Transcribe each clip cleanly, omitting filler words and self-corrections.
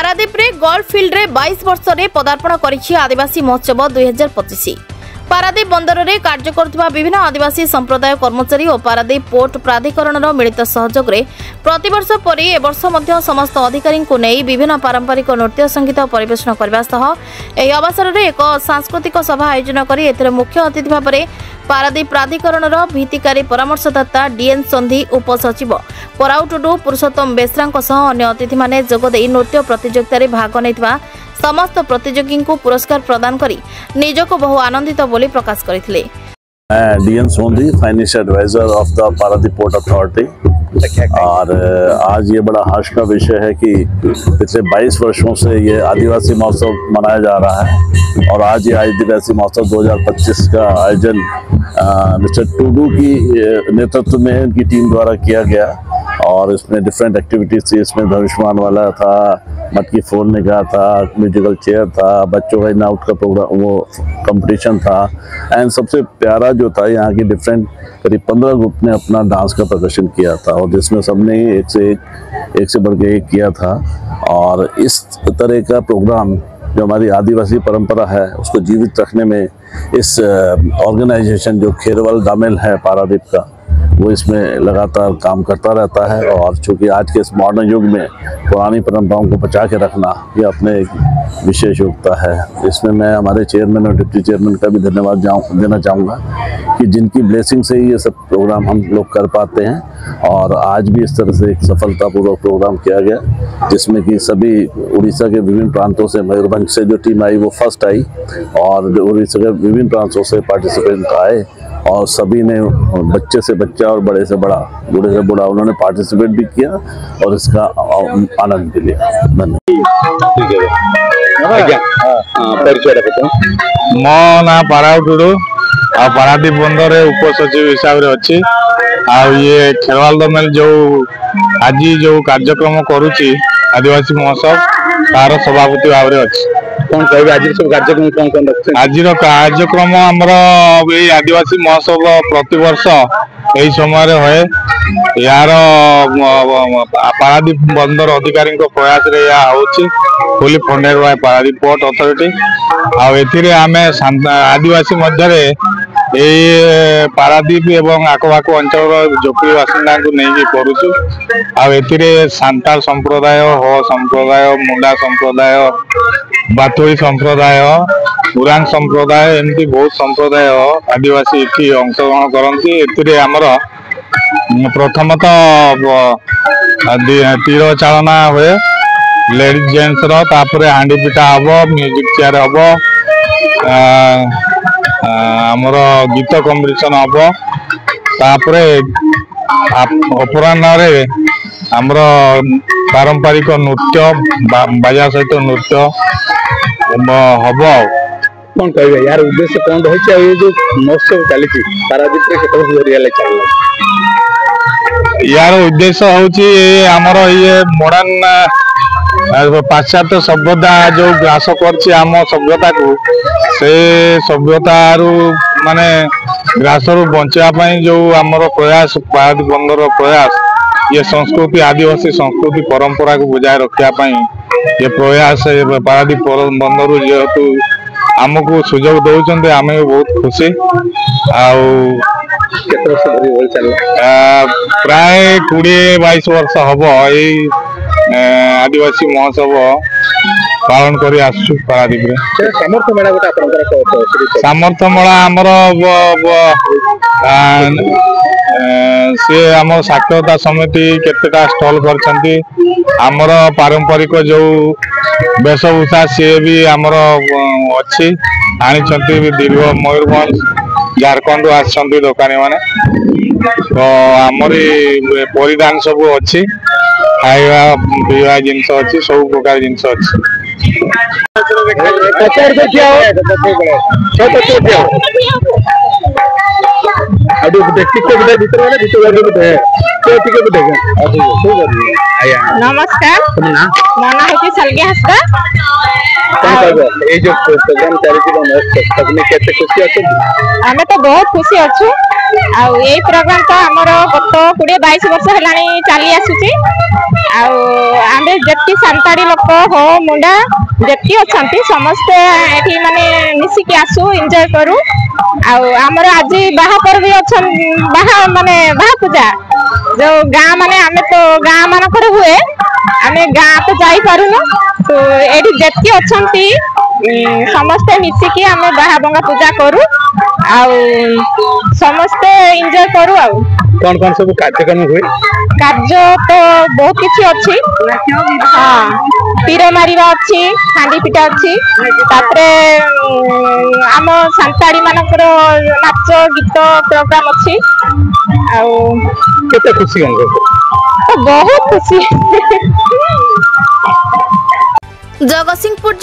पारादीप रे golf field रे 22 वर्ष रे पदार्पण करिछि आदिवासी महोत्सव 2025। पारादीप बंदर रे कार्य करुवा विभिन्न आदिवासी संप्रदाय कर्मचारी और पारादीप पोर्ट प्राधिकरण मिलित सहयोग रे प्रतिवर्ष परि ए वर्ष मध्य समस्त अधिकारी को नहीं विभिन्न पारंपरिक नृत्य संगीत परिवेषण करबा सह एही अवसर रे एक सांस्कृतिक सभा आयोजन करी एथरे मुख्य अतिथि भाव में पारादीप प्राधिकरण भित्तिकारी परामर्शदाता डीएन संधि उपसचिव पराउ टुडू पुरुषोत्तम बेसरा अन्य अतिथि माने जोगदे नृत्य प्रतियोगिता रे भाग नैथिबा समस्त प्रतियोगी को पुरस्कार प्रदान करी निजको बहु आनंदित बोली प्रकाश करथिले। DN Sondhi financial adviser of the Paradip port authority. और आज ये बड़ा हर्ष का विषय है कि पिछले 22 वर्षों से ये आदिवासी महोत्सव मनाया जा रहा है और आज ये आदिवासी महोत्सव 2025 का आयोजन मिस्टर टुडू की नेतृत्व में उनकी टीम द्वारा किया गया और इसमें डिफरेंट एक्टिविटीज थी। इसमें धनुष्मान वाला था, मटकी फोड़ने का था, म्यूजिकल चेयर था, बच्चों का इन आउट का प्रोग्राम वो कंपटीशन था एंड सबसे प्यारा जो था यहाँ की डिफरेंट करीब 15 ग्रुप ने अपना डांस का प्रदर्शन किया था और जिसमें सबने एक से बढ़ के एक किया था। और इस तरह का प्रोग्राम जो हमारी आदिवासी परंपरा है उसको जीवित रखने में इस ऑर्गेनाइजेशन जो खेरवल दामेल है पारादीप का वो इसमें लगातार काम करता रहता है। और चूँकि आज के इस मॉडर्न युग में पुरानी परंपराओं को बचा के रखना ये अपने एक विशेष योग्यता है। इसमें मैं हमारे चेयरमैन और डिप्टी चेयरमैन का भी धन्यवाद देना चाहूँगा कि जिनकी ब्लेसिंग से ही ये सब प्रोग्राम हम लोग कर पाते हैं। और आज भी इस तरह से एक सफलतापूर्वक प्रोग्राम किया गया जिसमें कि सभी उड़ीसा के विभिन्न प्रांतों से, मयूरभंज से जो टीम आई वो फर्स्ट आई और उड़ीसा के विभिन्न प्रांतों से पार्टिसिपेंट आए और सभी ने बच्चे से बच्चा और बड़े से बड़ा, बूढ़े से बूढ़ा उन्होंने पार्टिसिपेट भी किया और इसका आनंद भी लिया। धन्यवाद। मो ना पराउ टुडू आ पारादीप बंदर उपसचिव हिसाब से अच्छी ये खेरवाल दमेल जो आज जो कार्यक्रम करुच्ची आदिवासी महोत्सव तार सभापति भाव में अच्छी। कौन कहे आज सब कार्यक्रम कौन आज कार्यक्रम आमर आदिवासी महोत्सव प्रतिवर्ष यही समय हुए यार पारादीप बंदर अधिकारी प्रयास रे होची fully funded by Paradip port authority आम आदिवासी मध्य पारादीप एवं आखपाख अंचल जोपी बासिंदा को नहीं करुचु सांताल संप्रदाय, हो संप्रदाय, मुंडा संप्रदाय, बाथोई संप्रदाय, उरांग संप्रदाय एमती बहुत संप्रदाय आदिवासी इठी अंशग्रहण करती। आमर प्रथमतः तीर चालना हुए लेडीज जेंट्स रे हांडी पिठा हम, म्यूजिक चेयर हम, आमर गीत कंपटीशन हम, तापरे अपराह्न आमर पारंपरिक नृत्य बाजा सहित नृत्य हम। कौन कहे यार उद्देश्य कौन रही जो महोत्सव चली पारादीप यार उद्देश्य हूँ आमर ये मॉडर्न पाश्चात्य सभ्यता जो ग्रास कर आम सभ्यता को से सभ्यता माने ग्रास रु बचाई जो आमर प्रयास पारादीप बंदर प्रयास ये संस्कृति आदिवासी संस्कृति परंपरा को बजाय रखापी ये प्रयास पारादीप बंदर जेहेतु आमको सुजोग दौरान आम भी बहुत खुशी। प्राय 20-22 वर्ष हम यही आदिवासी महोत्सव पालन कर पारादीप सामर्थ्य मेला आमर सी आम साक्षरता समिति केतेटा स्टॉल करछंती आमर पारंपरिक जो वेशभूषा सी भी आमर अच्छी आनी दीर्घ मयूरभंज झारखंड आसछंती दुकानी माने तो आमर परिधान सब अच्छी खाଇବା पीवा जिनस अच्छी सब प्रकार जिनस अच्छी। नमस्कार मो ना है सलगे हस्ता कौन कहबो ए जो प्रोग्राम चली महोत्सव अपने केते खुशी अछि आमे तो बहुत खुशी अच्छु आ ए प्रोग्राम तो हमर गत 20-22 वर्ष हेलानी चली आसुची आ आमे जेति संताड़ी लोक हो मुंडा जेति अछंती समस्त एठी माने मिसी के आसु एन्जॉय करू आ हमर आज बाहा पर भी अछन बाहा माने बाहा पूजा जो गां माने आमे तो गां मान करे हुए आमे गां तो जाई पारुनो तो एठी जेति अछंती समस्त मिसी के आमे बाहा बंगा पूजा करू आ समस्त एन्जॉय करू आ कौन सब कार्यक्रम हुए कार्य तो बहुत किछि अछि हां तीर मारिबा अछि हांडी पिटा अछि तापरे आम संताड़ी मानकर नाच गीत प्रोग्राम अछि आ केते खुशी तो बहुत खुशी जगतसिंहपुर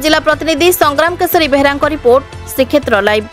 जिला प्रतिनिधि संग्राम केसरी बेहरा रिपोर्ट श्रीक्षेत्र लाइव।